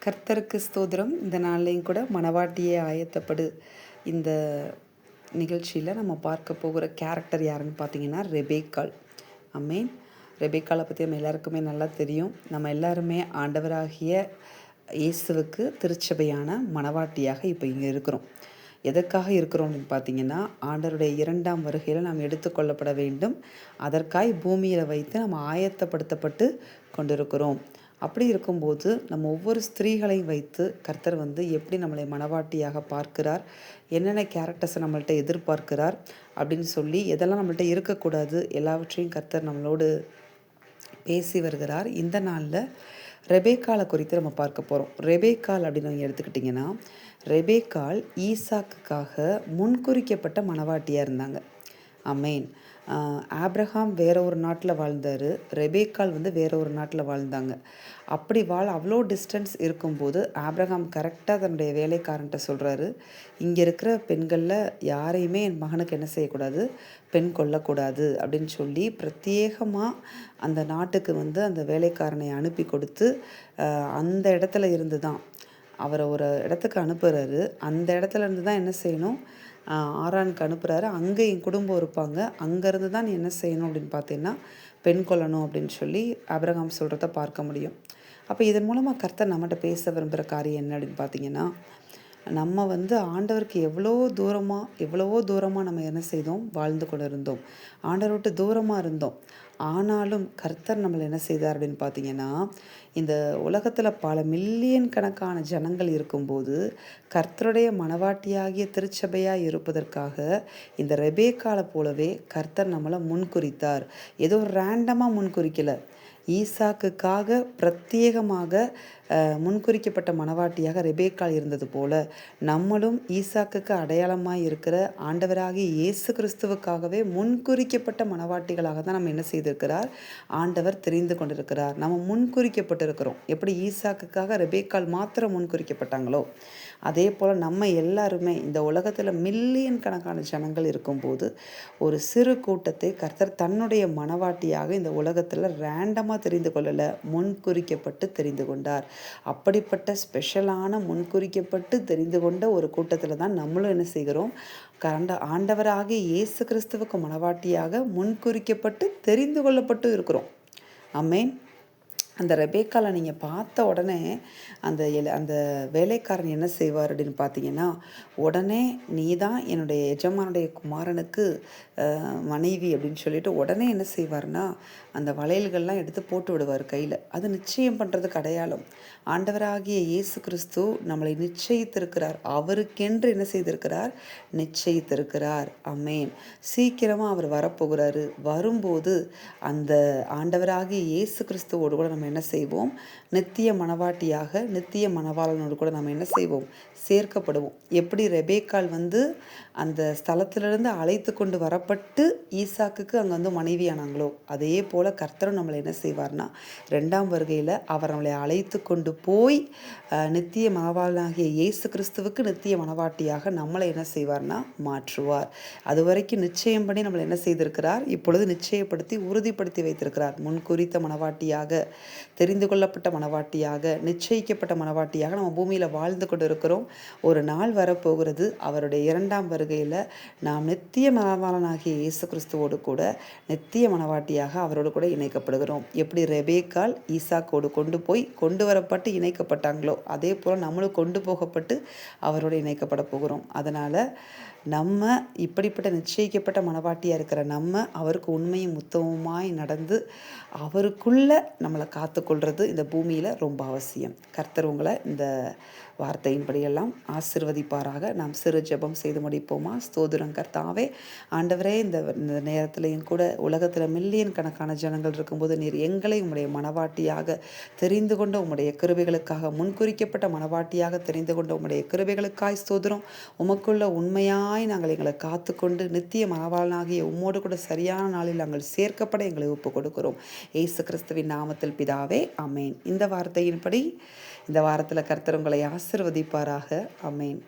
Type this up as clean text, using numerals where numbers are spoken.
கர்த்தருக்கு ஸ்தோத்திரம். இந்த நாள்லேயும் கூட மணவாட்டியே ஆயத்தப்படு இந்த நிகழ்ச்சியில் நம்ம பார்க்க போகிற கேரக்டர் யாருன்னு பார்த்தீங்கன்னா ரெபேக்காள். ஆமென். ரெபேக்காளை பற்றி நம்ம எல்லாருக்குமே நல்லா தெரியும். நம்ம எல்லாருமே ஆண்டவராகிய இயேசுவுக்கு திருச்சபையான மணவாட்டியாக இப்போ இங்கே இருக்கிறோம். எதற்காக இருக்கிறோம் அப்படின்னு பார்த்தீங்கன்னா, ஆண்டவருடைய 2ஆம் வருகையில் நாம் எடுத்துக்கொள்ளப்பட வேண்டும். அதற்காய் பூமியில் வைத்து நம்ம ஆயத்தப்படுத்தப்பட்டு கொண்டிருக்கிறோம். அப்படி இருக்கும்போது நம்ம ஒவ்வொரு ஸ்திரீகளையும் வைத்து கர்த்தர் எப்படி நம்மளை மணவாட்டியாக பார்க்கிறார், என்னென்ன கேரக்டர்ஸை நம்மள்ட்ட எதிர்பார்க்கிறார் அப்படின்னு சொல்லி, எதெல்லாம் நம்மள்ட்ட இருக்கக்கூடாது எல்லாவற்றையும் கர்த்தர் நம்மளோடு பேசி வருகிறார். இந்த நாளில் ரெபேக்காளை குறித்து நம்ம பார்க்க போகிறோம். ரெபேக்காள் அப்படின்னு நீங்கள் எடுத்துக்கிட்டிங்கன்னா, ரெபேக்காள் ஈசாக்குக்காக முன்குறிக்கப்பட்ட மணவாட்டியாக இருந்தாங்க. ஆமேன். ஆப்ரஹாம் வேற ஒரு நாட்டில் வாழ்ந்தார், ரெபேக்காள் வேற ஒரு நாட்டில் வாழ்ந்தாங்க. அப்படி அவ்வளோ டிஸ்டன்ஸ் இருக்கும்போது ஆப்ரஹாம் கரெக்டாக தன்னுடைய வேலைக்காரன்ட்ட சொல்கிறாரு, இங்கே இருக்கிற பெண்களில் யாரையுமே என் மகனுக்கு என்ன செய்யக்கூடாது, பெண் கொள்ளக்கூடாது அப்படின்னு சொல்லி பிரத்யேகமாக அந்த நாட்டுக்கு அந்த வேலைக்காரனை அனுப்பி கொடுத்து அந்த இடத்துல இருந்து தான் அவரை ஒரு இடத்துக்கு அனுப்புகிறாரு. அந்த இடத்துல இருந்து தான் என்ன செய்யணும், ஆரானுக்கு அனுப்புகிறாரு. அங்கே என் குடும்பம் இருப்பாங்க, அங்கேருந்து தான் நீ என்ன செய்யணும் அப்படின்னு பார்த்தீங்கன்னா பெண் கொள்ளணும் அப்படின்னு சொல்லி ஆபிரகாம் சொல்கிறத பார்க்க முடியும். அப்போ இதன் மூலமாக கர்த்தர் நம்மகிட்ட பேச விரும்புகிற காரியம் என்ன அப்படின்னு பார்த்தீங்கன்னா, நம்ம ஆண்டவருக்கு எவ்வளவோ தூரமாக நம்ம என்ன செய்தோம், வாழ்ந்து கொண்டு இருந்தோம், ஆண்டவர் விட்டு தூரமாக இருந்தோம். ஆனாலும் கர்த்தர் நம்மளை என்ன செய்தார் அப்படின்னு பார்த்தீங்கன்னா, இந்த உலகத்தில் பல மில்லியன் கணக்கான ஜனங்கள் இருக்கும்போது கர்த்தருடைய மணவாட்டியாகிய திருச்சபையாக இருப்பதற்காக இந்த ரெபேக்காளை போலவே கர்த்தர் நம்மளை முன்குறித்தார். ஏதோ ரேண்டமாக முன்குறிக்கலை, ஈசாக்குக்காக பிரத்யேகமாக முன்குறிக்கப்பட்ட மணவாட்டியாக ரெபேக்காள் இருந்தது போல நம்மளும் ஈசாக்குக்கு அடையாளமாக இருக்கிற ஆண்டவராகிய இயேசு கிறிஸ்துவுக்காகவே முன்குறிக்கப்பட்ட மணவாட்டிகளாக தான் நம்ம என்ன செய்திருக்கிறார், ஆண்டவர் தெரிந்து கொண்டிருக்கிறார். நம்ம முன்குறிக்கப்பட்டிருக்கிறோம். எப்படி ஈசாக்குக்காக ரெபேக்காள் மாத்திரம் முன்குறிக்கப்பட்டாங்களோ அதே போல் நம்ம எல்லாருமே இந்த உலகத்தில் மில்லியன் கணக்கான ஜனங்கள் இருக்கும்போது ஒரு சிறு கூட்டத்தை கர்த்தர் தன்னுடைய மணவாட்டியாக இந்த உலகத்தில் ரேண்டமாக தெரிந்து கொள்ளலை, முன்குறிக்கப்பட்டு தெரிந்து கொண்டார். அப்படிப்பட்ட ஸ்பெஷலான முன்குறிக்கப்பட்டு தெரிந்து கொண்ட ஒரு கூட்டத்தில் தான் நம்மளும் என்ன செய்கிறோம், ஆண்டவராகிய இயேசு கிறிஸ்துவுக்கு மணவாட்டியாக முன்குறிக்கப்பட்டு தெரிந்து கொள்ளப்பட்டு இருக்கிறோம். ஆமென். அந்த ரெபேக்காளை நீங்கள் பார்த்த உடனே அந்த வேலைக்காரன் என்ன செய்வார் அப்படின்னு பார்த்தீங்கன்னா, உடனே நீ தான் என்னுடைய எஜமானுடைய குமாரனுக்கு மனைவி அப்படின்னு சொல்லிட்டு உடனே என்ன செய்வார்னா அந்த வளையல்கள்லாம் எடுத்து போட்டு விடுவார் கையில். அது நிச்சயம் பண்ணுறதுக்கு அடையாளம். ஆண்டவராகிய இயேசு கிறிஸ்து நம்மளை நிச்சயித்திருக்கிறார், அவருக்கென்று என்ன செய்திருக்கிறார், நிச்சயித்திருக்கிறார். ஆமென். சீக்கிரமாக அவர் வரப்போகிறாரு. வரும்போது அந்த ஆண்டவராகிய இயேசு கிறிஸ்துவோடு கூட நம்ம என்ன செய்வோம், நித்திய மணவாட்டியாக நித்திய மணவாளனோடு கூட நம்ம என்ன செய்வோம், சேர்க்கப்படுவோம். எப்படி ரெபேக்காள் அந்த ஸ்தலத்திலிருந்து அழைத்து கொண்டு வரப்பட்டு ஈசாக்குக்கு அங்கே மனைவியானாங்களோ அதே போல் கர்த்தரும் நம்மளை என்ன செய்வார்னா 2ஆம் வருகையில் அவர் நம்மளை அழைத்து கொண்டு போய் நித்திய மணவாளனாகிய இயேசு கிறிஸ்துவுக்கு நித்திய மணவாட்டியாக நம்மளை என்ன செய்வார்னா மாற்றுவார். அது வரைக்கும் நிச்சயம் பண்ணி நம்மளை என்ன செய்திருக்கிறார், இப்பொழுது நிச்சயப்படுத்தி உறுதிப்படுத்தி வைத்திருக்கிறார். முன்குறித்த மணவாட்டியாக, தெரிந்து கொள்ளப்பட்ட மணவாட்டியாக, நிச்சயிக்கப்பட்ட மணவாட்டியாக நம்ம பூமியில் வாழ்ந்து கொண்டு இருக்கிறோம். ஒரு நாள் வரப்போகிறது, அவருடைய 2ஆம் வருகையில் நாம் நித்திய மணவாளனாகிய இயேசு கிறிஸ்துவோடு கூட நித்திய மணவாட்டியாக அவரோடு கூட இணைக்கப்படுகிறோம். எப்படி ரெபேக்காள் ஈசாக்கோடு கொண்டு வரப்பட்டு இணைக்கப்பட்டாங்களோ அதே போல் நம்மளும் கொண்டு போகப்பட்டு அவரோடு இணைக்கப்பட போகிறோம். அதனால் நம்ம இப்படிப்பட்ட நிச்சயிக்கப்பட்ட மணவாட்டியாக இருக்கிற நம்ம அவருக்கு உண்மையும் உத்தமமாய் நடந்து அவருக்குள்ளே நம்மளை காத்துக்கொள்வது இந்த பூமியில் ரொம்ப அவசியம். கர்த்தர் உங்களை இந்த வார்த்தையின்படியெல்லாம் ஆசிர்வதிப்பாராக. நாம் சிறு ஜெபம் செய்து முடிப்போமா? ஸ்தோத்திரம் கர்த்தாவே. ஆண்டவரே, இந்த நேரத்திலையும் கூட உலகத்தில் மில்லியன் கணக்கான ஜனங்கள் இருக்கும்போது நீர் எங்களை உம்முடைய மணவாட்டியாக தெரிந்து கொண்ட உம்முடைய கிருபைகளுக்காக, முன்குறிக்கப்பட்ட மணவாட்டியாக தெரிந்து கொண்ட உம்முடைய கிருபைகளுக்காய் ஸ்தோத்திரம். உமக்குள்ள உண்மையாய் நாங்கள் எங்களை காத்துக்கொண்டு நித்திய மணவாளனாகிய உம்மோடு கூட சரியான நாளில் நாங்கள் சேர்க்கப்பட எங்களை ஒப்பு கொடுக்கிறோம். இயேசு கிறிஸ்துவின் நாமத்தில் பிதாவே, ஆமேன். இந்த வார்த்தையின்படி இந்த வாரத்தில் கர்த்தர் உங்களை ஆசீர்வதிப்பாராக. ஆமேன்.